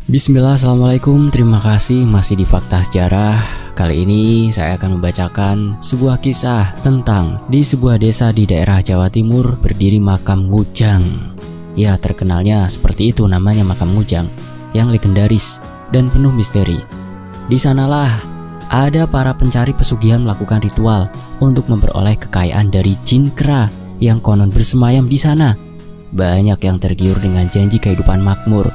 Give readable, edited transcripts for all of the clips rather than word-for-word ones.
Bismillah, assalamualaikum, terima kasih masih di Fakta Sejarah. Kali ini saya akan membacakan sebuah kisah tentang di sebuah desa di daerah Jawa Timur berdiri makam Ngujang. Ya, terkenalnya seperti itu, namanya makam Ngujang, yang legendaris dan penuh misteri. Di sanalah ada para pencari pesugihan melakukan ritual untuk memperoleh kekayaan dari jin kera yang konon bersemayam di sana. Banyak yang tergiur dengan janji kehidupan makmur,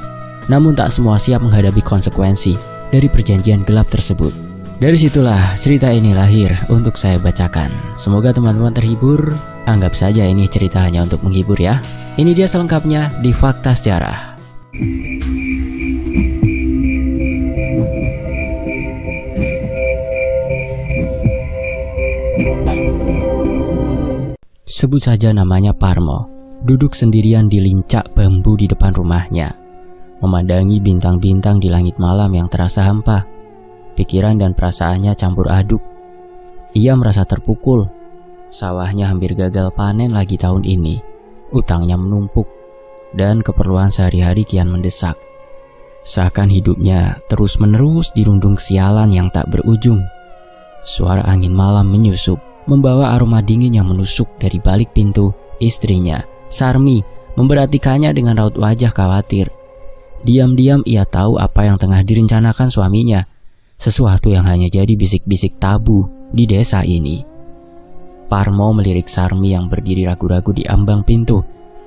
namun tak semua siap menghadapi konsekuensi dari perjanjian gelap tersebut. Dari situlah cerita ini lahir untuk saya bacakan. Semoga teman-teman terhibur. Anggap saja ini cerita hanya untuk menghibur ya. Ini dia selengkapnya di Fakta Sejarah. Sebut saja namanya Parmo. Duduk sendirian di lincak bambu di depan rumahnya, memandangi bintang-bintang di langit malam yang terasa hampa. Pikiran dan perasaannya campur aduk. Ia merasa terpukul. Sawahnya hampir gagal panen lagi tahun ini. Utangnya menumpuk dan keperluan sehari-hari kian mendesak. Seakan hidupnya terus-menerus dirundung sialan yang tak berujung. Suara angin malam menyusup, membawa aroma dingin yang menusuk dari balik pintu. Istrinya, Sarmi, memperhatikannya dengan raut wajah khawatir. Diam-diam ia tahu apa yang tengah direncanakan suaminya, sesuatu yang hanya jadi bisik-bisik tabu di desa ini. Parmo melirik Sarmi yang berdiri ragu-ragu di ambang pintu,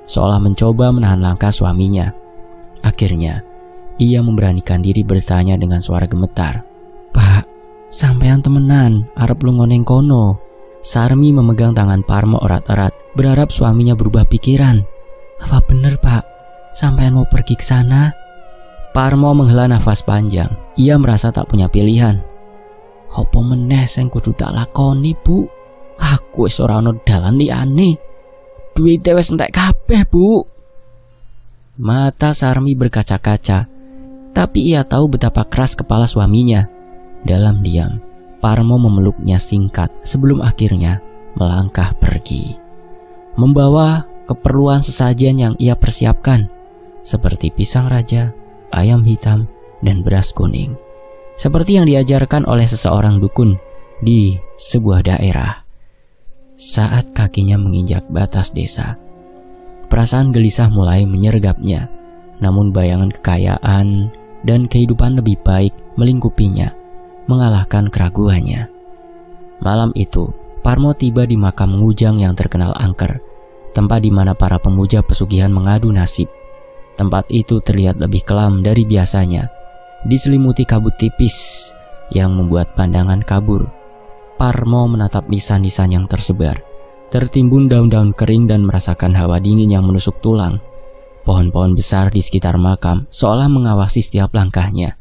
seolah mencoba menahan langkah suaminya. Akhirnya, ia memberanikan diri bertanya dengan suara gemetar, "Pak, sampean temenan, arep lu ngoneng kono?" Sarmi memegang tangan Parmo erat-erat, berharap suaminya berubah pikiran. "Apa bener, Pak? Sampean mau pergi ke sana?" Parmo menghela nafas panjang. Ia merasa tak punya pilihan. "Apa meneh sing kudu tak lakoni, Bu? Aku wis ora ono dalan liyane. Duwite wis entek kabeh, Bu." Mata Sarmi berkaca-kaca, tapi ia tahu betapa keras kepala suaminya. Dalam diam, Parmo memeluknya singkat sebelum akhirnya melangkah pergi, membawa keperluan sesajen yang ia persiapkan, seperti pisang raja, ayam hitam, dan beras kuning, seperti yang diajarkan oleh seseorang dukun di sebuah daerah. Saat kakinya menginjak batas desa, perasaan gelisah mulai menyergapnya, namun bayangan kekayaan dan kehidupan lebih baik melingkupinya, mengalahkan keraguannya. Malam itu, Parmo tiba di makam Ngujang yang terkenal angker, tempat di mana para pemuja pesugihan mengadu nasib. Tempat itu terlihat lebih kelam dari biasanya, diselimuti kabut tipis yang membuat pandangan kabur. Parmo menatap nisan-nisan yang tersebar, tertimbun daun-daun kering dan merasakan hawa dingin yang menusuk tulang. Pohon-pohon besar di sekitar makam seolah mengawasi setiap langkahnya.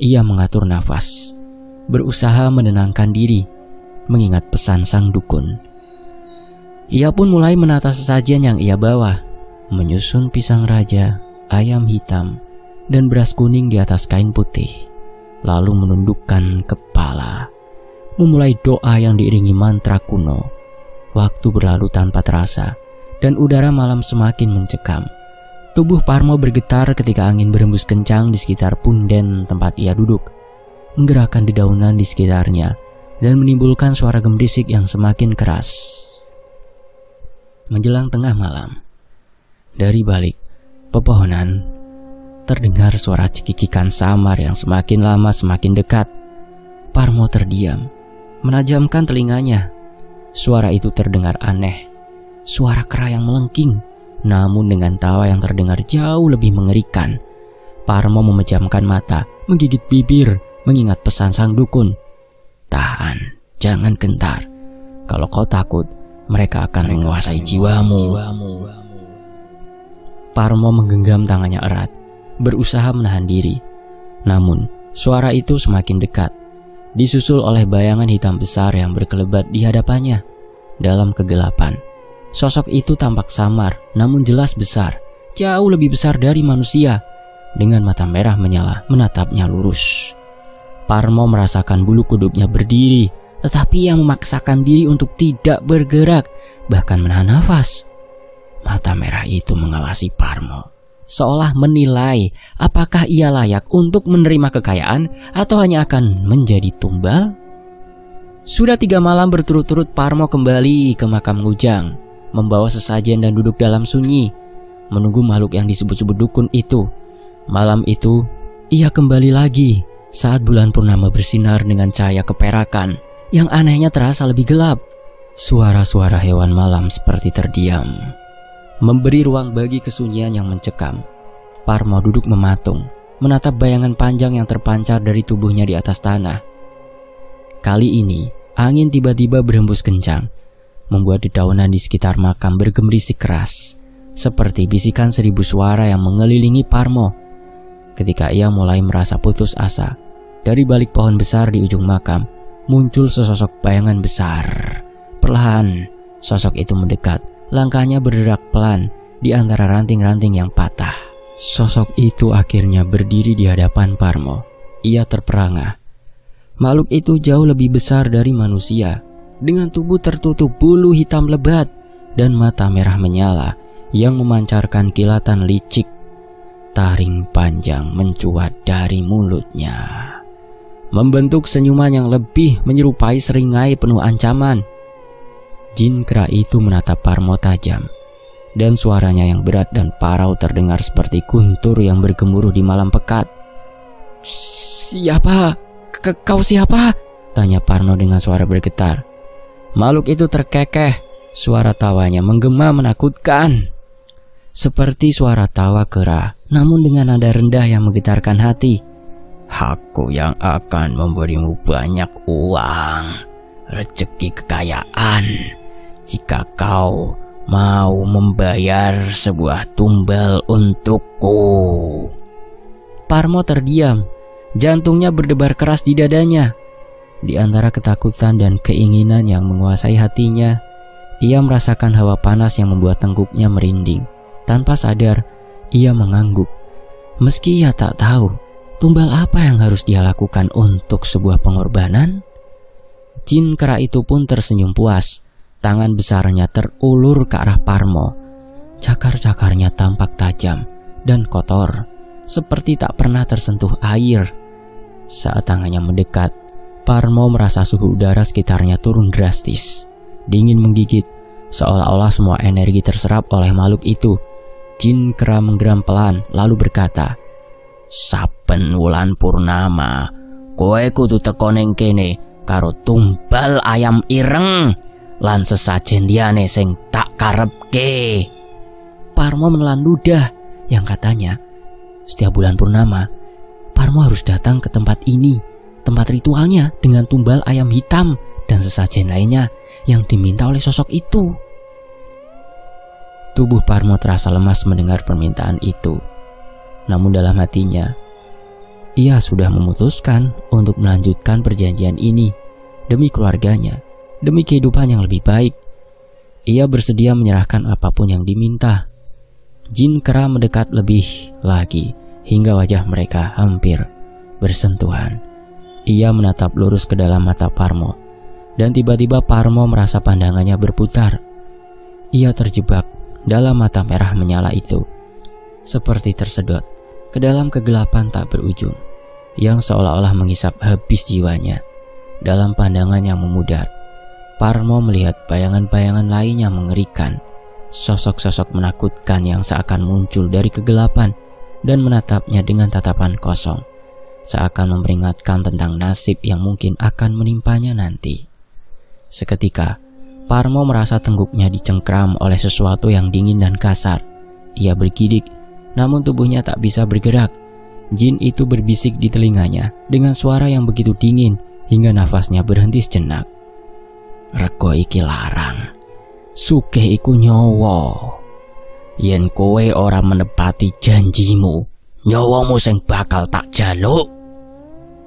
Ia mengatur nafas, berusaha menenangkan diri, mengingat pesan sang dukun. Ia pun mulai menata sesajen yang ia bawa, menyusun pisang raja, ayam hitam, dan beras kuning di atas kain putih, lalu menundukkan kepala, memulai doa yang diiringi mantra kuno. Waktu berlalu tanpa terasa, dan udara malam semakin mencekam. Tubuh Parmo bergetar ketika angin berembus kencang di sekitar punden tempat ia duduk, menggerakkan dedaunan di sekitarnya, dan menimbulkan suara gemerisik yang semakin keras. Menjelang tengah malam, dari balik pepohonan terdengar suara cekikikan samar yang semakin lama semakin dekat. Parmo terdiam, menajamkan telinganya. Suara itu terdengar aneh, suara kera yang melengking, namun dengan tawa yang terdengar jauh lebih mengerikan. Parmo memejamkan mata, menggigit bibir, mengingat pesan sang dukun. "Tahan, jangan gentar. Kalau kau takut, mereka akan menguasai jiwamu." Parmo menggenggam tangannya erat, berusaha menahan diri. Namun, suara itu semakin dekat, disusul oleh bayangan hitam besar yang berkelebat di hadapannya. Dalam kegelapan, sosok itu tampak samar, namun jelas besar, jauh lebih besar dari manusia. Dengan mata merah menyala, menatapnya lurus. Parmo merasakan bulu kuduknya berdiri, tetapi ia memaksakan diri untuk tidak bergerak, bahkan menahan nafas. Mata merah itu mengawasi Parmo, seolah menilai apakah ia layak untuk menerima kekayaan atau hanya akan menjadi tumbal. Sudah 3 malam berturut-turut Parmo kembali ke makam Ngujang, membawa sesajen dan duduk dalam sunyi, menunggu makhluk yang disebut-sebut dukun itu. Malam itu, ia kembali lagi saat bulan purnama bersinar dengan cahaya keperakan yang anehnya terasa lebih gelap. Suara-suara hewan malam seperti terdiam, memberi ruang bagi kesunyian yang mencekam. Parmo duduk mematung, menatap bayangan panjang yang terpancar dari tubuhnya di atas tanah. Kali ini, angin tiba-tiba berhembus kencang, membuat dedaunan di sekitar makam bergemerisik keras, seperti bisikan 1000 suara yang mengelilingi Parmo. Ketika ia mulai merasa putus asa, dari balik pohon besar di ujung makam, muncul sesosok bayangan besar. Perlahan, sosok itu mendekat, langkahnya bergerak pelan di antara ranting-ranting yang patah. Sosok itu akhirnya berdiri di hadapan Parmo. Ia terperangah. Makhluk itu jauh lebih besar dari manusia, dengan tubuh tertutup bulu hitam lebat dan mata merah menyala yang memancarkan kilatan licik. Taring panjang mencuat dari mulutnya, membentuk senyuman yang lebih menyerupai seringai penuh ancaman. Jin kera itu menatap Parmo tajam, dan suaranya yang berat dan parau terdengar seperti guntur yang bergemuruh di malam pekat. "Siapa? Kau siapa?" tanya Parmo dengan suara bergetar. Makhluk itu terkekeh, suara tawanya menggema menakutkan, seperti suara tawa kera, namun dengan nada rendah yang menggetarkan hati. "Aku yang akan memberimu banyak uang, rezeki kekayaan, jika kau mau membayar sebuah tumbal untukku." Parmo terdiam, jantungnya berdebar keras di dadanya. Di antara ketakutan dan keinginan yang menguasai hatinya, ia merasakan hawa panas yang membuat tengkuknya merinding. Tanpa sadar, ia mengangguk. Meski ia tak tahu tumbal apa yang harus dia lakukan untuk sebuah pengorbanan. Jin kera itu pun tersenyum puas. Tangan besarnya terulur ke arah Parmo. Cakar-cakarnya tampak tajam dan kotor, seperti tak pernah tersentuh air. Saat tangannya mendekat, Parmo merasa suhu udara sekitarnya turun drastis. Dingin menggigit, seolah-olah semua energi terserap oleh makhluk itu. Jin kera menggeram pelan, lalu berkata, "Saben wulan purnama, kowe kudu teko ning kene karo tumbal ayam ireng lan sesajen liyane sing tak karepke." Parmo menelan ludah yang katanya setiap bulan purnama Parmo harus datang ke tempat ini, tempat ritualnya dengan tumbal ayam hitam dan sesajen lainnya yang diminta oleh sosok itu. Tubuh Parmo terasa lemas mendengar permintaan itu. Namun dalam hatinya, ia sudah memutuskan untuk melanjutkan perjanjian ini demi keluarganya, demi kehidupan yang lebih baik. Ia bersedia menyerahkan apapun yang diminta. Jin kera mendekat lebih lagi hingga wajah mereka hampir bersentuhan. Ia menatap lurus ke dalam mata Parmo, dan tiba-tiba Parmo merasa pandangannya berputar. Ia terjebak dalam mata merah menyala itu, seperti tersedot ke dalam kegelapan tak berujung yang seolah-olah mengisap habis jiwanya. Dalam pandangan yang memudar, Parmo melihat bayangan-bayangan lain yang mengerikan, sosok-sosok menakutkan yang seakan muncul dari kegelapan dan menatapnya dengan tatapan kosong, seakan memperingatkan tentang nasib yang mungkin akan menimpanya nanti. Seketika, Parmo merasa tengguknya dicengkram oleh sesuatu yang dingin dan kasar. Ia bergidik, namun tubuhnya tak bisa bergerak. Jin itu berbisik di telinganya dengan suara yang begitu dingin hingga nafasnya berhenti sejenak. "Rego iki larang, sugih iku nyawa. Yen kowe ora menepati janjimu, nyawamu sing bakal tak jaluk."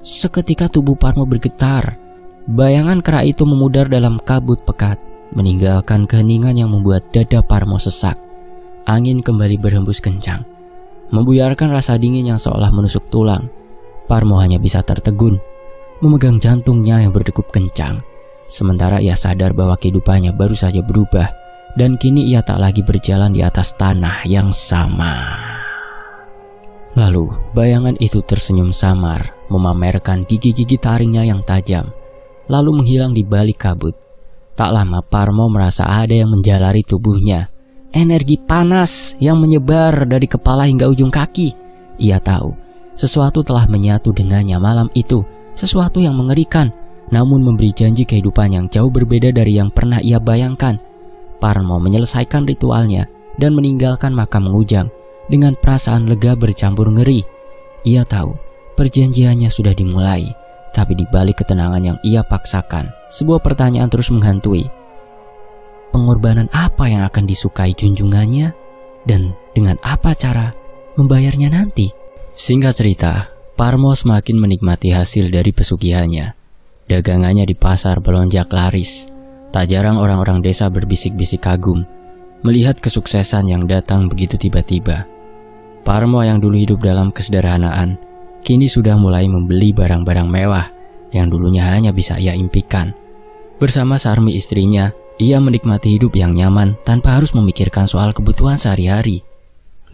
Seketika tubuh Parmo bergetar. Bayangan kera itu memudar dalam kabut pekat, meninggalkan keheningan yang membuat dada Parmo sesak. Angin kembali berhembus kencang, membuyarkan rasa dingin yang seolah menusuk tulang. Parmo hanya bisa tertegun, memegang jantungnya yang berdegup kencang. Sementara ia sadar bahwa kehidupannya baru saja berubah, dan kini ia tak lagi berjalan di atas tanah yang sama. Lalu bayangan itu tersenyum samar, memamerkan gigi-gigi taringnya yang tajam, lalu menghilang di balik kabut. Tak lama Parmo merasa ada yang menjalari tubuhnya. Energi panas yang menyebar dari kepala hingga ujung kaki. Ia tahu sesuatu telah menyatu dengannya malam itu, sesuatu yang mengerikan, namun memberi janji kehidupan yang jauh berbeda dari yang pernah ia bayangkan. Parmo menyelesaikan ritualnya dan meninggalkan makam Ngujang dengan perasaan lega bercampur ngeri. Ia tahu perjanjiannya sudah dimulai, tapi di balik ketenangan yang ia paksakan, sebuah pertanyaan terus menghantui. Pengorbanan apa yang akan disukai junjungannya, dan dengan apa cara membayarnya nanti? Singkat cerita, Parmo semakin menikmati hasil dari pesugihannya. Dagangannya di pasar melonjak laris. Tak jarang orang-orang desa berbisik-bisik kagum melihat kesuksesan yang datang begitu tiba-tiba. Parmo yang dulu hidup dalam kesederhanaan, kini sudah mulai membeli barang-barang mewah yang dulunya hanya bisa ia impikan. Bersama Sarmi istrinya, ia menikmati hidup yang nyaman tanpa harus memikirkan soal kebutuhan sehari-hari.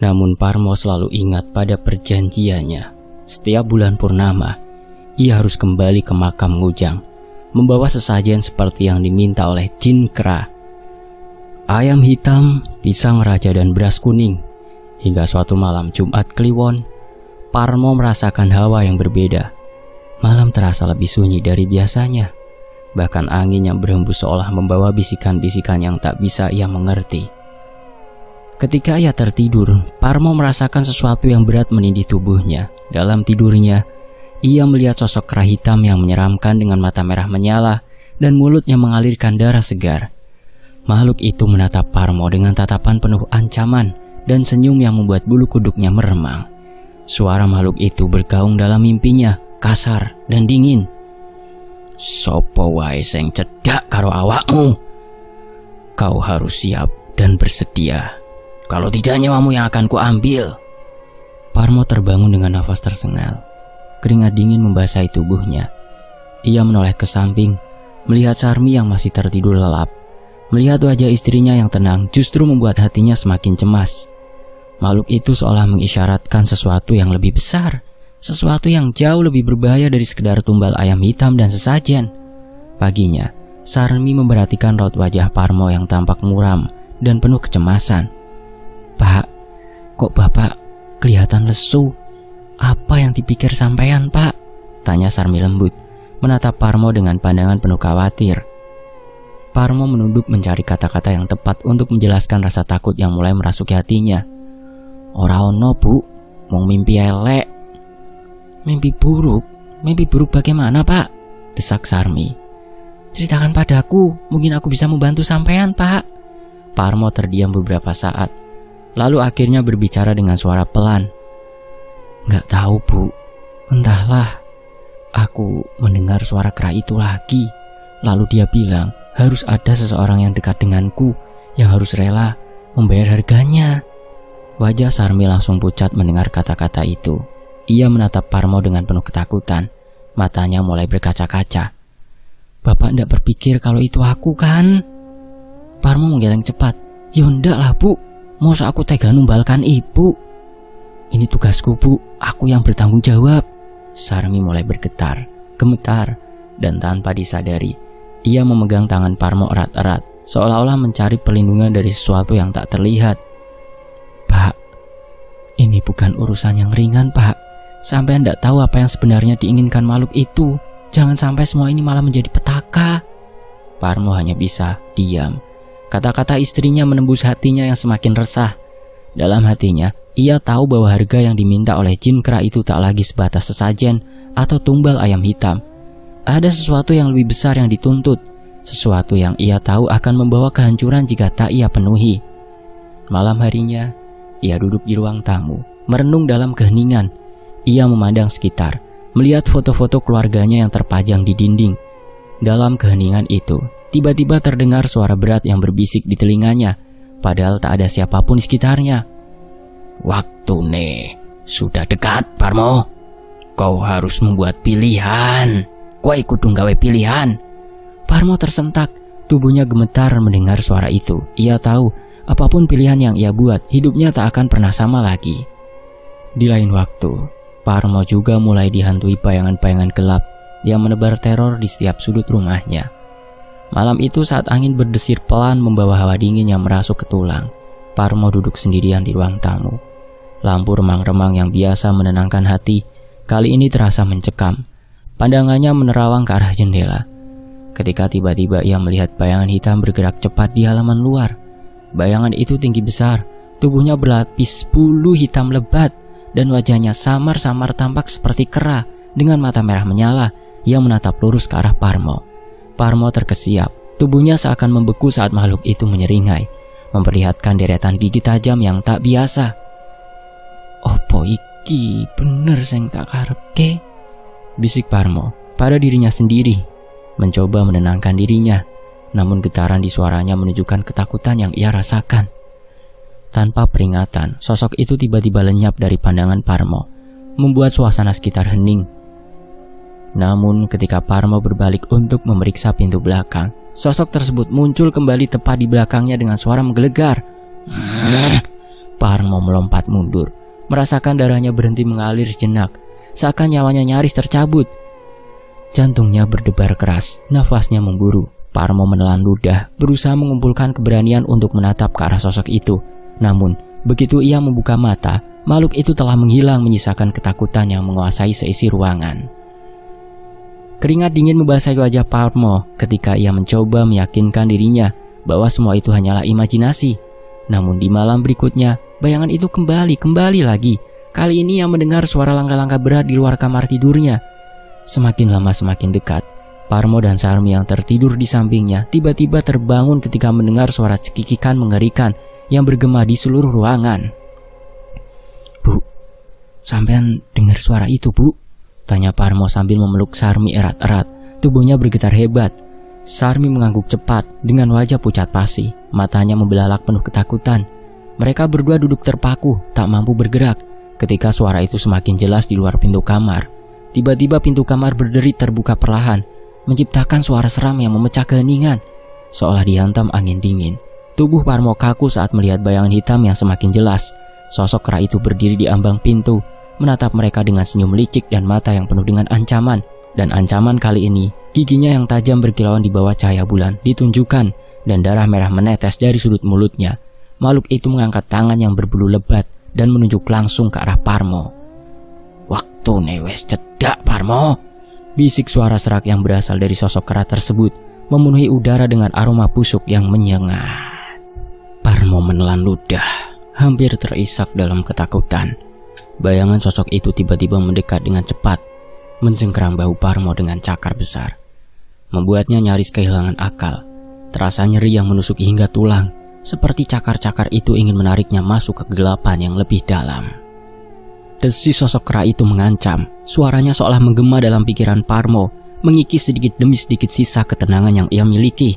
Namun Parmo selalu ingat pada perjanjiannya. Setiap bulan purnama, ia harus kembali ke makam Ngujang, membawa sesajen seperti yang diminta oleh Jin Kera. Ayam hitam, pisang raja dan beras kuning. Hingga suatu malam Jumat Kliwon, Parmo merasakan hawa yang berbeda. Malam terasa lebih sunyi dari biasanya. Bahkan angin yang berhembus seolah membawa bisikan-bisikan yang tak bisa ia mengerti. Ketika ia tertidur, Parmo merasakan sesuatu yang berat menindih tubuhnya. Dalam tidurnya, ia melihat sosok kera hitam yang menyeramkan dengan mata merah menyala dan mulutnya mengalirkan darah segar. Makhluk itu menatap Parmo dengan tatapan penuh ancaman dan senyum yang membuat bulu kuduknya meremang. Suara makhluk itu bergaung dalam mimpinya, kasar dan dingin. "Sopo wae sing cedak karo awakmu? Kau harus siap dan bersedia. Kalau tidak, nyawamu yang akan kuambil." Parmo terbangun dengan nafas tersengal. Keringat dingin membasahi tubuhnya. Ia menoleh ke samping, melihat Sarmi yang masih tertidur lelap. Melihat wajah istrinya yang tenang justru membuat hatinya semakin cemas. Makhluk itu seolah mengisyaratkan sesuatu yang lebih besar, sesuatu yang jauh lebih berbahaya dari sekedar tumbal ayam hitam dan sesajen. Paginya, Sarmi memperhatikan raut wajah Parmo yang tampak muram dan penuh kecemasan. "Pak, kok Bapak kelihatan lesu? Apa yang dipikir sampean, Pak?" tanya Sarmi lembut, menatap Parmo dengan pandangan penuh khawatir. Parmo menunduk mencari kata-kata yang tepat untuk menjelaskan rasa takut yang mulai merasuki hatinya. "Ora ono, Bu, mung mimpi elek." "Mimpi buruk? Mimpi buruk bagaimana, Pak?" desak Sarmi. "Ceritakan padaku, mungkin aku bisa membantu sampean, Pak." Parmo terdiam beberapa saat, lalu akhirnya berbicara dengan suara pelan. "Nggak tahu, Bu. Entahlah. Aku mendengar suara kera itu lagi. Lalu dia bilang harus ada seseorang yang dekat denganku yang harus rela membayar harganya." Wajah Sarmi langsung pucat mendengar kata-kata itu. Ia menatap Parmo dengan penuh ketakutan. Matanya mulai berkaca-kaca. "Bapak tidak berpikir kalau itu aku, kan?" Parmo menggeleng cepat. "Ya ndak lah, Bu. Masa aku tega numbalkan ibu? Ini tugasku, Bu. Aku yang bertanggung jawab." Sarmi mulai bergetar, gemetar, dan tanpa disadari, ia memegang tangan Parmo erat-erat, seolah-olah mencari perlindungan dari sesuatu yang tak terlihat. "Pak, ini bukan urusan yang ringan, Pak. Sampai ndak tahu apa yang sebenarnya diinginkan makhluk itu. Jangan sampai semua ini malah menjadi petaka." Parmo hanya bisa diam. Kata-kata istrinya menembus hatinya yang semakin resah. Dalam hatinya, ia tahu bahwa harga yang diminta oleh Jin Kera itu tak lagi sebatas sesajen atau tumbal ayam hitam. Ada sesuatu yang lebih besar yang dituntut, sesuatu yang ia tahu akan membawa kehancuran jika tak ia penuhi. Malam harinya, ia duduk di ruang tamu, merenung dalam keheningan. Ia memandang sekitar, melihat foto-foto keluarganya yang terpajang di dinding. Dalam keheningan itu, tiba-tiba terdengar suara berat yang berbisik di telinganya, padahal tak ada siapapun di sekitarnya. "Waktune sudah dekat, Parmo. Kau harus membuat pilihan. Kau kudu gawe pilihan." Parmo tersentak, tubuhnya gemetar mendengar suara itu. Ia tahu, apapun pilihan yang ia buat, hidupnya tak akan pernah sama lagi. Di lain waktu, Parmo juga mulai dihantui bayangan-bayangan gelap yang menebar teror di setiap sudut rumahnya. Malam itu saat angin berdesir pelan membawa hawa dingin yang merasuk ke tulang, Parmo duduk sendirian di ruang tamu. Lampu remang-remang yang biasa menenangkan hati, kali ini terasa mencekam. Pandangannya menerawang ke arah jendela. Ketika tiba-tiba ia melihat bayangan hitam bergerak cepat di halaman luar. Bayangan itu tinggi besar, tubuhnya berlapis bulu hitam lebat, dan wajahnya samar-samar tampak seperti kera dengan mata merah menyala. Ia menatap lurus ke arah Parmo. Parmo terkesiap, tubuhnya seakan membeku saat makhluk itu menyeringai, memperlihatkan deretan gigi tajam yang tak biasa. "Opo iki bener sing tak karepke?" bisik Parmo pada dirinya sendiri, mencoba menenangkan dirinya. Namun getaran di suaranya menunjukkan ketakutan yang ia rasakan. Tanpa peringatan, sosok itu tiba-tiba lenyap dari pandangan Parmo, membuat suasana sekitar hening. Namun ketika Parmo berbalik untuk memeriksa pintu belakang, sosok tersebut muncul kembali tepat di belakangnya dengan suara menggelegar. Parmo melompat mundur, merasakan darahnya berhenti mengalir sejenak, seakan nyawanya nyaris tercabut. Jantungnya berdebar keras, nafasnya memburu. Parmo menelan ludah, berusaha mengumpulkan keberanian untuk menatap ke arah sosok itu. Namun, begitu ia membuka mata, makhluk itu telah menghilang menyisakan ketakutan yang menguasai seisi ruangan. Keringat dingin membasahi wajah Parmo ketika ia mencoba meyakinkan dirinya bahwa semua itu hanyalah imajinasi. Namun di malam berikutnya, bayangan itu kembali lagi. Kali ini ia mendengar suara langkah-langkah berat di luar kamar tidurnya. Semakin lama semakin dekat. Parmo dan Sarmi yang tertidur di sampingnya tiba-tiba terbangun ketika mendengar suara cekikikan mengerikan yang bergema di seluruh ruangan. "Bu, sampean dengar suara itu, Bu?" tanya Parmo sambil memeluk Sarmi erat-erat. Tubuhnya bergetar hebat. Sarmi mengangguk cepat dengan wajah pucat pasi, matanya membelalak penuh ketakutan. Mereka berdua duduk terpaku, tak mampu bergerak ketika suara itu semakin jelas di luar pintu kamar. Tiba-tiba pintu kamar berderit terbuka perlahan, menciptakan suara seram yang memecah keheningan, seolah dihantam angin dingin. Tubuh Parmo kaku saat melihat bayangan hitam yang semakin jelas. Sosok kera itu berdiri di ambang pintu, menatap mereka dengan senyum licik dan mata yang penuh dengan ancaman. Dan ancaman kali ini, giginya yang tajam berkilauan di bawah cahaya bulan ditunjukkan, dan darah merah menetes dari sudut mulutnya. Makhluk itu mengangkat tangan yang berbulu lebat dan menunjuk langsung ke arah Parmo. "Waktu wes cedak, Parmo," bisik suara serak yang berasal dari sosok kera tersebut, memenuhi udara dengan aroma busuk yang menyengat. Parmo menelan ludah, hampir terisak dalam ketakutan. Bayangan sosok itu tiba-tiba mendekat dengan cepat, mencengkeram bahu Parmo dengan cakar besar, membuatnya nyaris kehilangan akal. Terasa nyeri yang menusuk hingga tulang, seperti cakar-cakar itu ingin menariknya masuk ke kegelapan yang lebih dalam. Desis sosok kera itu mengancam, suaranya seolah menggema dalam pikiran Parmo, mengikis sedikit demi sedikit sisa ketenangan yang ia miliki.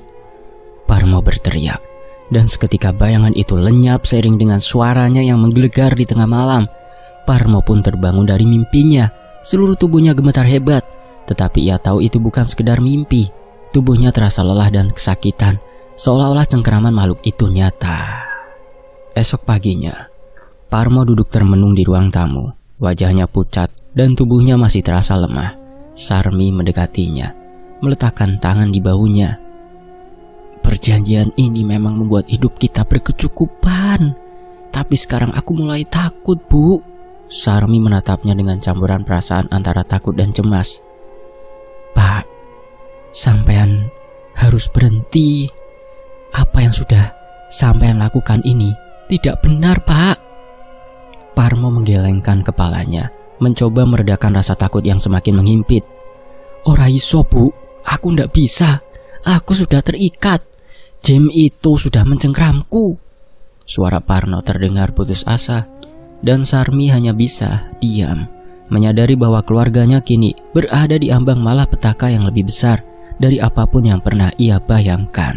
Parmo berteriak, dan seketika bayangan itu lenyap seiring dengan suaranya yang menggelegar di tengah malam. Parmo pun terbangun dari mimpinya. Seluruh tubuhnya gemetar hebat, tetapi ia tahu itu bukan sekedar mimpi. Tubuhnya terasa lelah dan kesakitan, seolah-olah cengkeraman makhluk itu nyata. Esok paginya, Parmo duduk termenung di ruang tamu. Wajahnya pucat dan tubuhnya masih terasa lemah. Sarmi mendekatinya, meletakkan tangan di bahunya. "Perjanjian ini memang membuat hidup kita berkecukupan. Tapi sekarang aku mulai takut, Bu." Sarmi menatapnya dengan campuran perasaan antara takut dan cemas. "Pak, sampean harus berhenti. Apa yang sudah sampean lakukan ini tidak benar, Pak." Parmo menggelengkan kepalanya, mencoba meredakan rasa takut yang semakin menghimpit. "Ora iso, Bu. Aku ndak bisa. Aku sudah terikat. Jim itu sudah mencengkeramku." Suara Parmo terdengar putus asa, dan Sarmi hanya bisa diam, menyadari bahwa keluarganya kini berada di ambang malapetaka yang lebih besar dari apapun yang pernah ia bayangkan.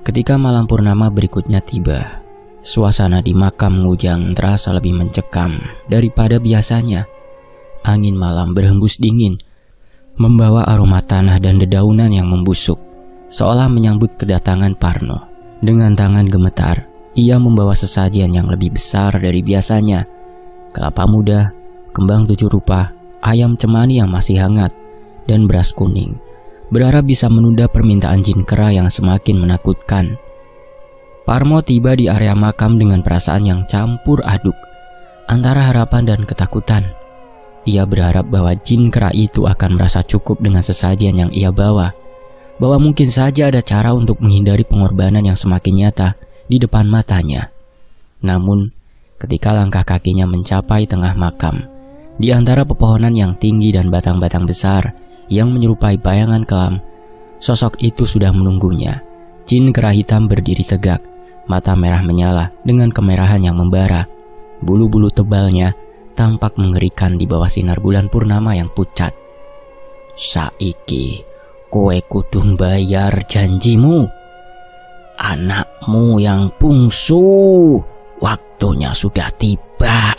Ketika malam purnama berikutnya tiba, suasana di makam Ngujang terasa lebih mencekam daripada biasanya. Angin malam berhembus dingin, membawa aroma tanah dan dedaunan yang membusuk, seolah menyambut kedatangan Parno. Dengan tangan gemetar, ia membawa sesajian yang lebih besar dari biasanya. kelapa muda, kembang 7 rupa, ayam cemani yang masih hangat, dan beras kuning, berharap bisa menunda permintaan jin kera yang semakin menakutkan. Parmo tiba di area makam dengan perasaan yang campur aduk antara harapan dan ketakutan. Ia berharap bahwa jin kera itu akan merasa cukup dengan sesajen yang ia bawa, bahwa mungkin saja ada cara untuk menghindari pengorbanan yang semakin nyata di depan matanya. Namun, ketika langkah kakinya mencapai tengah makam, di antara pepohonan yang tinggi dan batang-batang besar yang menyerupai bayangan kelam, sosok itu sudah menunggunya. Jin kera hitam berdiri tegak, mata merah menyala dengan kemerahan yang membara. Bulu-bulu tebalnya tampak mengerikan di bawah sinar bulan purnama yang pucat. "Saiki kowe kudu bayar janjimu. Anakmu yang bungsu, waktunya sudah tiba."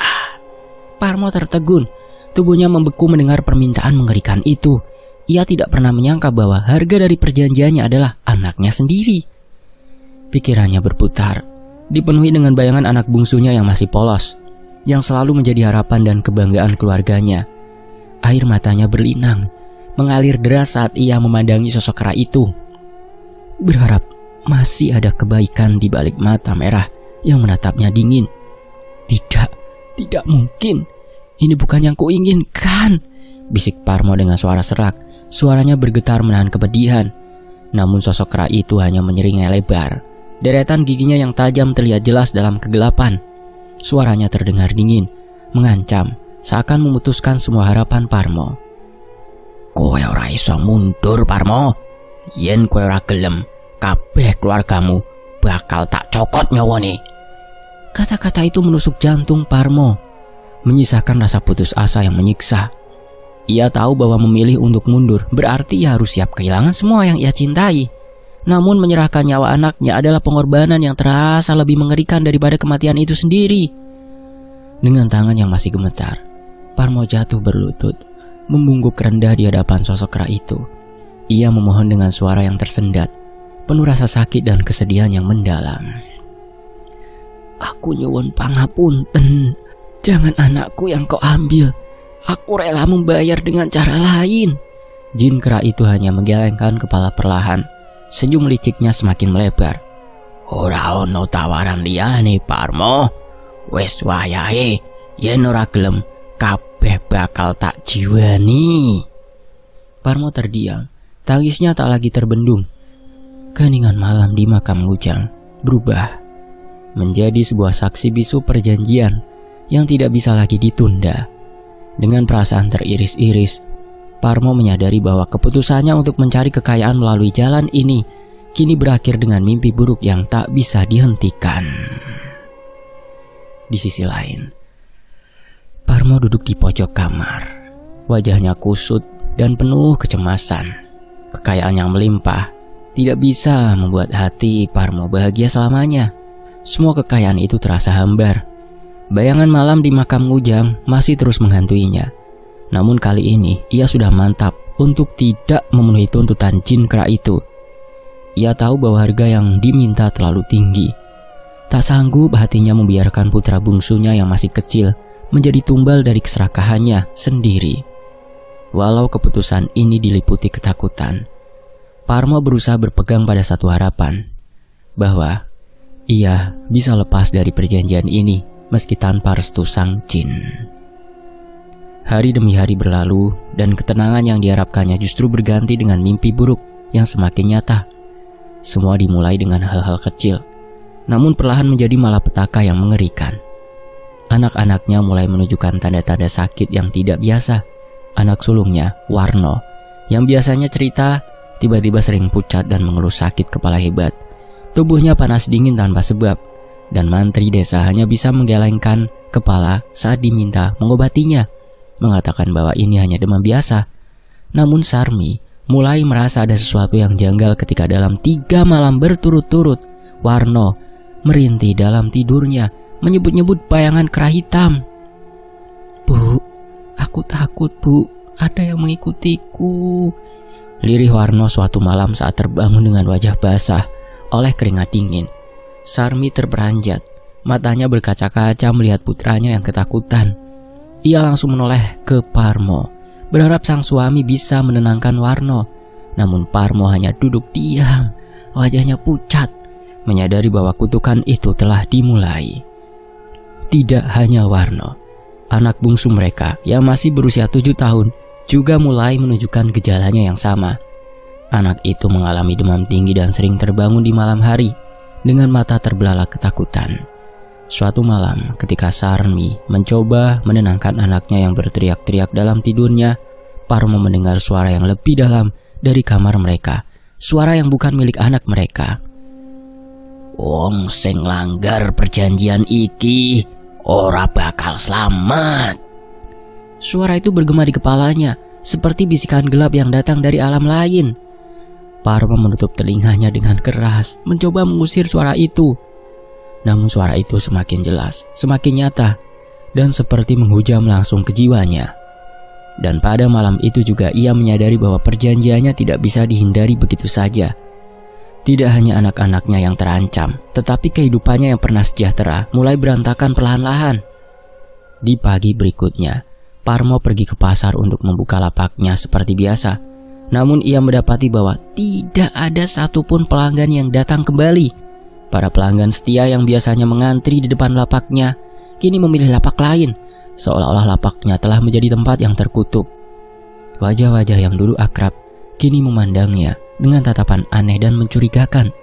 Parmo tertegun, tubuhnya membeku mendengar permintaan mengerikan itu. Ia tidak pernah menyangka bahwa harga dari perjanjiannya adalah anaknya sendiri. Pikirannya berputar, dipenuhi dengan bayangan anak bungsunya yang masih polos, yang selalu menjadi harapan dan kebanggaan keluarganya. Air matanya berlinang, mengalir deras saat ia memandangi sosok kera itu. Berharap masih ada kebaikan di balik mata merah yang menatapnya dingin. Tidak mungkin. Ini bukan yang kuinginkan, bisik Parmo dengan suara serak. Suaranya bergetar menahan kepedihan. Namun sosok kera itu hanya menyeringai lebar. Deretan giginya yang tajam terlihat jelas dalam kegelapan. Suaranya terdengar dingin, mengancam, seakan memutuskan semua harapan Parmo. "Kowe ora iso mundur, Parmo. Yen kowe ora gelem, kabeh keluargamu bakal tak cokot nyawane." Kata-kata itu menusuk jantung Parmo, menyisakan rasa putus asa yang menyiksa. Ia tahu bahwa memilih untuk mundur berarti ia harus siap kehilangan semua yang ia cintai. Namun menyerahkan nyawa anaknya adalah pengorbanan yang terasa lebih mengerikan daripada kematian itu sendiri. Dengan tangan yang masih gemetar, Parmo jatuh berlutut, membungkuk rendah di hadapan sosok kera itu. Ia memohon dengan suara yang tersendat, penuh rasa sakit dan kesedihan yang mendalam. "Aku nyuwun pangapunten. Jangan anakku yang kau ambil. Aku rela membayar dengan cara lain." Jin kera itu hanya menggelengkan kepala perlahan. Senyum liciknya semakin melebar. "Ora ono tawaran liyane, Parmo. Wes wayahe, yen ora gelem kabeh bakal tak jiwani." Parmo terdiam. Tangisnya tak lagi terbendung. Keheningan malam di makam Ngujang berubah menjadi sebuah saksi bisu perjanjian yang tidak bisa lagi ditunda. Dengan perasaan teriris-iris, Parmo menyadari bahwa keputusannya untuk mencari kekayaan melalui jalan ini kini berakhir dengan mimpi buruk yang tak bisa dihentikan. Di sisi lain, Parmo duduk di pojok kamar. Wajahnya kusut dan penuh kecemasan. Kekayaan yang melimpah tidak bisa membuat hati Parmo bahagia selamanya. Semua kekayaan itu terasa hambar. Bayangan malam di makam Ngujang masih terus menghantuinya. Namun kali ini ia sudah mantap untuk tidak memenuhi tuntutan jin kera itu. Ia tahu bahwa harga yang diminta terlalu tinggi. Tak sanggup hatinya membiarkan putra bungsunya yang masih kecil menjadi tumbal dari keserakahannya sendiri. Walau keputusan ini diliputi ketakutan, Parmo berusaha berpegang pada satu harapan, bahwa ia bisa lepas dari perjanjian ini meski tanpa restu sang jin. Hari demi hari berlalu dan ketenangan yang diharapkannya justru berganti dengan mimpi buruk yang semakin nyata. Semua dimulai dengan hal-hal kecil, namun perlahan menjadi malapetaka yang mengerikan. Anak-anaknya mulai menunjukkan tanda-tanda sakit yang tidak biasa. Anak sulungnya, Warno, yang biasanya cerita, tiba-tiba sering pucat dan mengeluh sakit kepala hebat. Tubuhnya panas dingin tanpa sebab, dan mantri desa hanya bisa menggelengkan kepala saat diminta mengobatinya, mengatakan bahwa ini hanya demam biasa. Namun Sarmi mulai merasa ada sesuatu yang janggal ketika dalam 3 malam berturut-turut Warno merintih dalam tidurnya, menyebut-nyebut bayangan kera hitam. "Bu, aku takut, Bu. Ada yang mengikutiku," lirih Warno suatu malam saat terbangun dengan wajah basah oleh keringat dingin. Sarmi terperanjat, matanya berkaca-kaca melihat putranya yang ketakutan. Ia langsung menoleh ke Parmo, berharap sang suami bisa menenangkan Warno. Namun Parmo hanya duduk diam, wajahnya pucat, menyadari bahwa kutukan itu telah dimulai. Tidak hanya Warno, anak bungsu mereka yang masih berusia 7 tahun juga mulai menunjukkan gejalanya yang sama. Anak itu mengalami demam tinggi dan sering terbangun di malam hari dengan mata terbelalak ketakutan. Suatu malam ketika Sarmi mencoba menenangkan anaknya yang berteriak-teriak dalam tidurnya, Parmo mendengar suara yang lebih dalam dari kamar mereka. Suara yang bukan milik anak mereka. "Wong sing langgar perjanjian iki ora bakal selamat." Suara itu bergema di kepalanya, seperti bisikan gelap yang datang dari alam lain. Parmo menutup telinganya dengan keras, mencoba mengusir suara itu. Namun suara itu semakin jelas, semakin nyata, dan seperti menghujam langsung ke jiwanya. Dan pada malam itu juga ia menyadari bahwa perjanjiannya tidak bisa dihindari begitu saja. Tidak hanya anak-anaknya yang terancam, tetapi kehidupannya yang pernah sejahtera mulai berantakan perlahan-lahan. Di pagi berikutnya, Parmo pergi ke pasar untuk membuka lapaknya seperti biasa. Namun ia mendapati bahwa tidak ada satupun pelanggan yang datang kembali. Para pelanggan setia yang biasanya mengantri di depan lapaknya kini memilih lapak lain, seolah-olah lapaknya telah menjadi tempat yang terkutuk. Wajah-wajah yang dulu akrab kini memandangnya dengan tatapan aneh dan mencurigakan.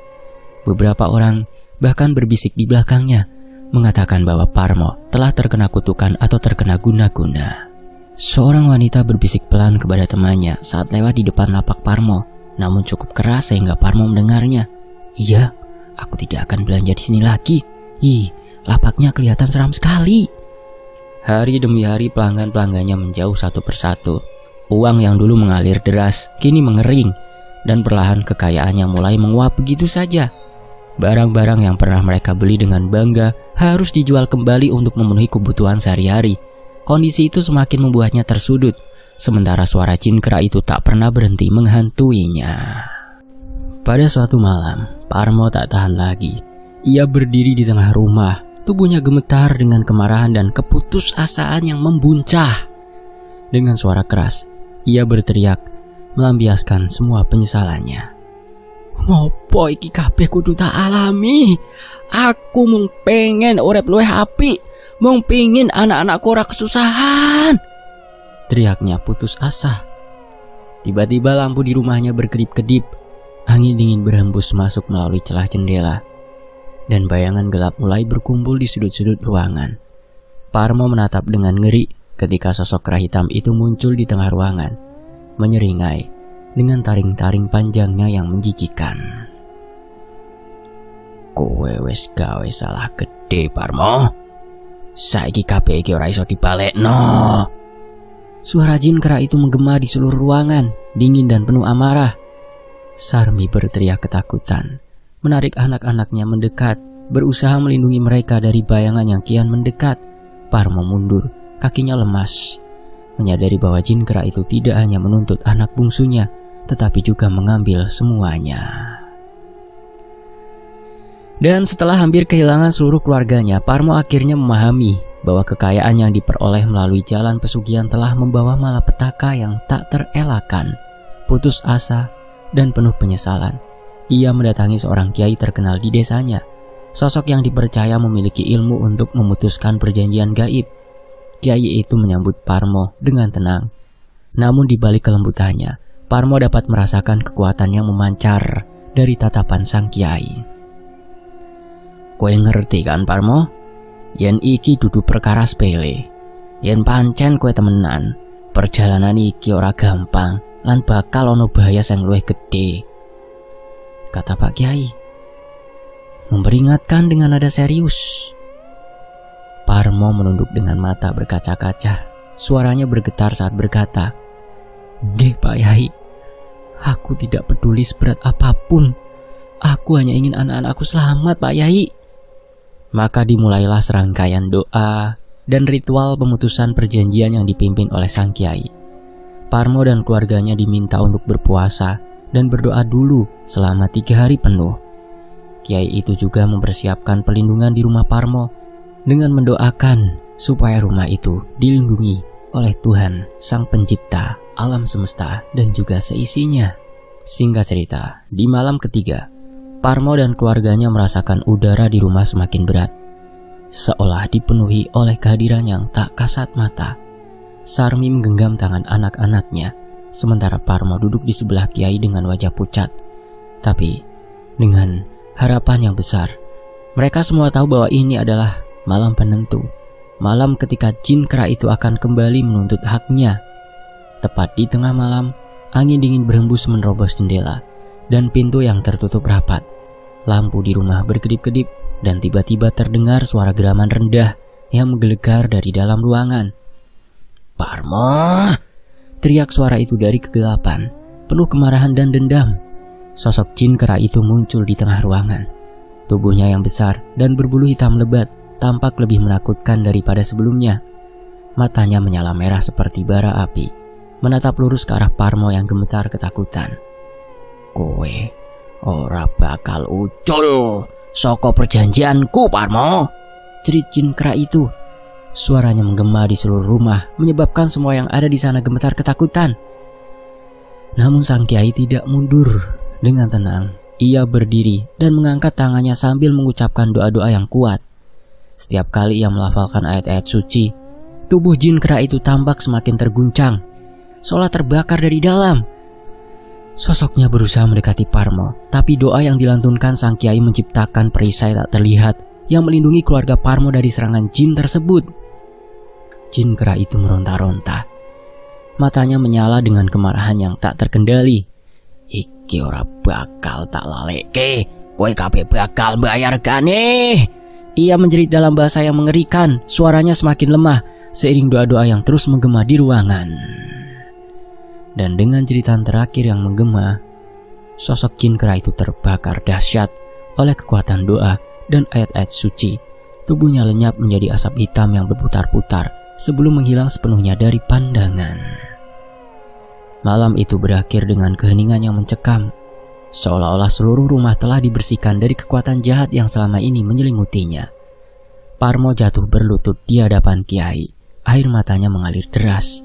Beberapa orang bahkan berbisik di belakangnya, mengatakan bahwa Parmo telah terkena kutukan atau terkena guna-guna. Seorang wanita berbisik pelan kepada temannya saat lewat di depan lapak Parmo, namun cukup keras sehingga Parmo mendengarnya. "Iya, aku tidak akan belanja di sini lagi. Lapaknya kelihatan seram sekali." Hari demi hari pelanggan-pelanggannya menjauh satu persatu. Uang yang dulu mengalir deras kini mengering, dan perlahan kekayaannya mulai menguap begitu saja. Barang-barang yang pernah mereka beli dengan bangga harus dijual kembali untuk memenuhi kebutuhan sehari-hari. Kondisi itu semakin membuatnya tersudut, sementara suara jin kera itu tak pernah berhenti menghantuinya. Pada suatu malam, Parmo tak tahan lagi. Ia berdiri di tengah rumah, tubuhnya gemetar dengan kemarahan dan keputusasaan yang membuncah. Dengan suara keras, ia berteriak, melampiaskan semua penyesalannya. "Ngopo iki kabeh kudu tak alami? Aku mung pengen urip luwih apik, mung pengin anak-anakku ora kesusahan." Teriaknya putus asa. Tiba-tiba lampu di rumahnya berkedip-kedip. Angin dingin berhembus masuk melalui celah jendela, dan bayangan gelap mulai berkumpul di sudut-sudut ruangan. Parmo menatap dengan ngeri ketika sosok kera hitam itu muncul di tengah ruangan, menyeringai dengan taring-taring panjangnya yang menjijikan. "Kowe wis gawe salah gede, Parmo. Saiki kabeh iki ora iso dibalekno." Suara jin kera itu menggema di seluruh ruangan, dingin dan penuh amarah. Sarmi berteriak ketakutan, menarik anak-anaknya mendekat, berusaha melindungi mereka dari bayangan yang kian mendekat. Parmo mundur, kakinya lemas, menyadari bahwa jin kera itu tidak hanya menuntut anak bungsunya, tetapi juga mengambil semuanya. Dan setelah hampir kehilangan seluruh keluarganya, Parmo akhirnya memahami bahwa kekayaan yang diperoleh melalui jalan pesugihan telah membawa malapetaka yang tak terelakkan. Putus asa dan penuh penyesalan, ia mendatangi seorang kiai terkenal di desanya. Sosok yang dipercaya memiliki ilmu untuk memutuskan perjanjian gaib. Kiai itu menyambut Parmo dengan tenang. Namun di balik kelembutannya, Parmo dapat merasakan kekuatan yang memancar dari tatapan sang kiai. "Kowe ngerti kan, Parmo? Yen iki dudu perkara sepele. Yen pancen kowe temenan, perjalanan iki ora gampang lan bakal ono bahaya sing luwih gedhe," kata Pak Kiai, memperingatkan dengan nada serius. Parmo menunduk dengan mata berkaca-kaca. Suaranya bergetar saat berkata, "Nggih Pak Yai, aku tidak peduli seberat apapun. Aku hanya ingin anak-anakku selamat, Pak Yai." Maka dimulailah serangkaian doa dan ritual pemutusan perjanjian yang dipimpin oleh sang kiai. Parmo dan keluarganya diminta untuk berpuasa dan berdoa dulu selama 3 hari penuh. Kiai itu juga mempersiapkan pelindungan di rumah Parmo dengan mendoakan supaya rumah itu dilindungi oleh Tuhan Sang Pencipta alam semesta dan juga seisinya. Singkat cerita, di malam ketiga, Parmo dan keluarganya merasakan udara di rumah semakin berat, seolah dipenuhi oleh kehadiran yang tak kasat mata. Sarmi menggenggam tangan anak-anaknya, sementara Parmo duduk di sebelah Kiai dengan wajah pucat, tapi dengan harapan yang besar. Mereka semua tahu bahwa ini adalah malam penentu, malam ketika jin kera itu akan kembali menuntut haknya. Tepat di tengah malam, angin dingin berhembus menerobos jendela dan pintu yang tertutup rapat. Lampu di rumah berkedip-kedip dan tiba-tiba terdengar suara geraman rendah yang menggelegar dari dalam ruangan. "Parmo!" teriak suara itu dari kegelapan, penuh kemarahan dan dendam. Sosok jin kera itu muncul di tengah ruangan. Tubuhnya yang besar dan berbulu hitam lebat tampak lebih menakutkan daripada sebelumnya. Matanya menyala merah seperti bara api, menatap lurus ke arah Parmo yang gemetar ketakutan. "Kowe ora bakal ucul saka perjanjianku, Parmo!" jerit jin kera itu. Suaranya menggema di seluruh rumah, menyebabkan semua yang ada di sana gemetar ketakutan. Namun sang kiai tidak mundur. Dengan tenang, ia berdiri dan mengangkat tangannya sambil mengucapkan doa-doa yang kuat. Setiap kali ia melafalkan ayat-ayat suci, tubuh jin kera itu tampak semakin terguncang, seolah terbakar dari dalam. Sosoknya berusaha mendekati Parmo, tapi doa yang dilantunkan sang kiai menciptakan perisai tak terlihat yang melindungi keluarga Parmo dari serangan jin tersebut. Jin kera itu meronta-ronta. Matanya menyala dengan kemarahan yang tak terkendali. "Iki ora bakal tak laleke, kowe kabeh bakal bayar gane!" Ia menjerit dalam bahasa yang mengerikan. Suaranya semakin lemah seiring doa-doa yang terus menggema di ruangan. Dan dengan jeritan terakhir yang menggema, sosok jin kera itu terbakar dahsyat oleh kekuatan doa dan ayat-ayat suci. Tubuhnya lenyap menjadi asap hitam yang berputar-putar sebelum menghilang sepenuhnya dari pandangan. Malam itu berakhir dengan keheningan yang mencekam, seolah-olah seluruh rumah telah dibersihkan dari kekuatan jahat yang selama ini menyelimutinya. Parmo jatuh berlutut di hadapan Kiai. Air matanya mengalir deras.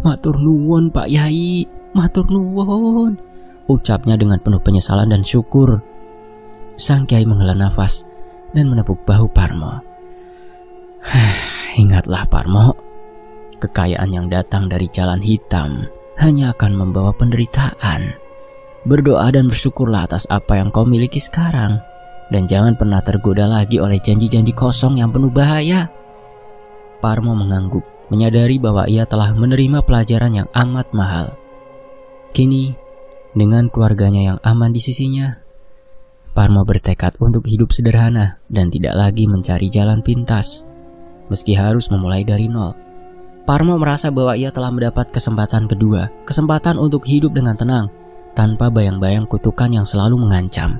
"Matur nuwun Pak Yai, matur nuwun," ucapnya dengan penuh penyesalan dan syukur. Sang Kiai menghela nafas dan menepuk bahu Parmo. "Ingatlah Parmo, kekayaan yang datang dari jalan hitam hanya akan membawa penderitaan. Berdoa dan bersyukurlah atas apa yang kau miliki sekarang, dan jangan pernah tergoda lagi oleh janji-janji kosong yang penuh bahaya." Parmo mengangguk, menyadari bahwa ia telah menerima pelajaran yang amat mahal. Kini, dengan keluarganya yang aman di sisinya, Parmo bertekad untuk hidup sederhana dan tidak lagi mencari jalan pintas, meski harus memulai dari nol. Parmo merasa bahwa ia telah mendapat kesempatan kedua, kesempatan untuk hidup dengan tenang, tanpa bayang-bayang kutukan yang selalu mengancam.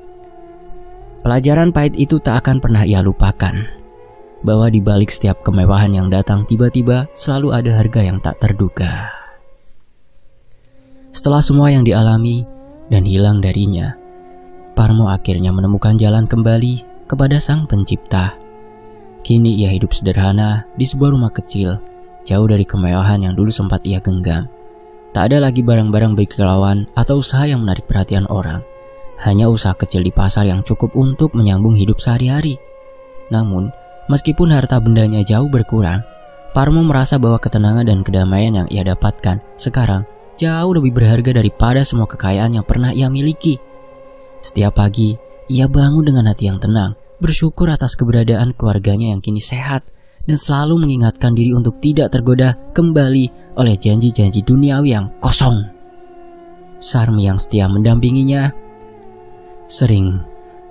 Pelajaran pahit itu tak akan pernah ia lupakan, bahwa di balik setiap kemewahan yang datang tiba-tiba selalu ada harga yang tak terduga. Setelah semua yang dialami dan hilang darinya, Parmo akhirnya menemukan jalan kembali kepada Sang Pencipta. Kini ia hidup sederhana di sebuah rumah kecil, jauh dari kemewahan yang dulu sempat ia genggam. Tak ada lagi barang-barang berkilauan atau usaha yang menarik perhatian orang. Hanya usaha kecil di pasar yang cukup untuk menyambung hidup sehari-hari. Namun, meskipun harta bendanya jauh berkurang, Parmo merasa bahwa ketenangan dan kedamaian yang ia dapatkan sekarang jauh lebih berharga daripada semua kekayaan yang pernah ia miliki. Setiap pagi, ia bangun dengan hati yang tenang, bersyukur atas keberadaan keluarganya yang kini sehat, dan selalu mengingatkan diri untuk tidak tergoda kembali oleh janji-janji duniawi yang kosong. Sarmi yang setia mendampinginya sering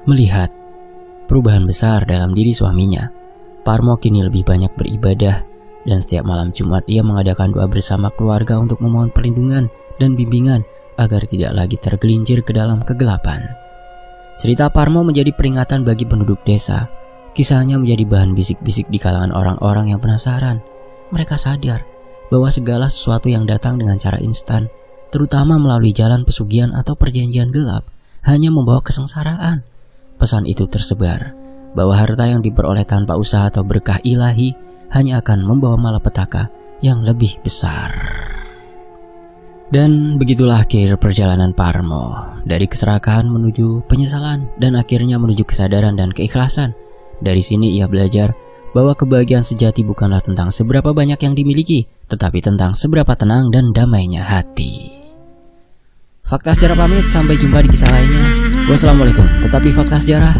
melihat perubahan besar dalam diri suaminya. Parmo kini lebih banyak beribadah, dan setiap malam Jumat ia mengadakan doa bersama keluarga untuk memohon perlindungan dan bimbingan agar tidak lagi tergelincir ke dalam kegelapan. Cerita Parmo menjadi peringatan bagi penduduk desa. Kisahnya menjadi bahan bisik-bisik di kalangan orang-orang yang penasaran. Mereka sadar bahwa segala sesuatu yang datang dengan cara instan, terutama melalui jalan pesugihan atau perjanjian gelap, hanya membawa kesengsaraan. Pesan itu tersebar bahwa harta yang diperoleh tanpa usaha atau berkah ilahi hanya akan membawa malapetaka yang lebih besar. Dan begitulah akhir perjalanan Parmo, dari keserakahan menuju penyesalan dan akhirnya menuju kesadaran dan keikhlasan. Dari sini ia belajar bahwa kebahagiaan sejati bukanlah tentang seberapa banyak yang dimiliki, tetapi tentang seberapa tenang dan damainya hati. Fakta Sejarah pamit, sampai jumpa di kisah lainnya. Wassalamualaikum, tetapi Fakta Sejarah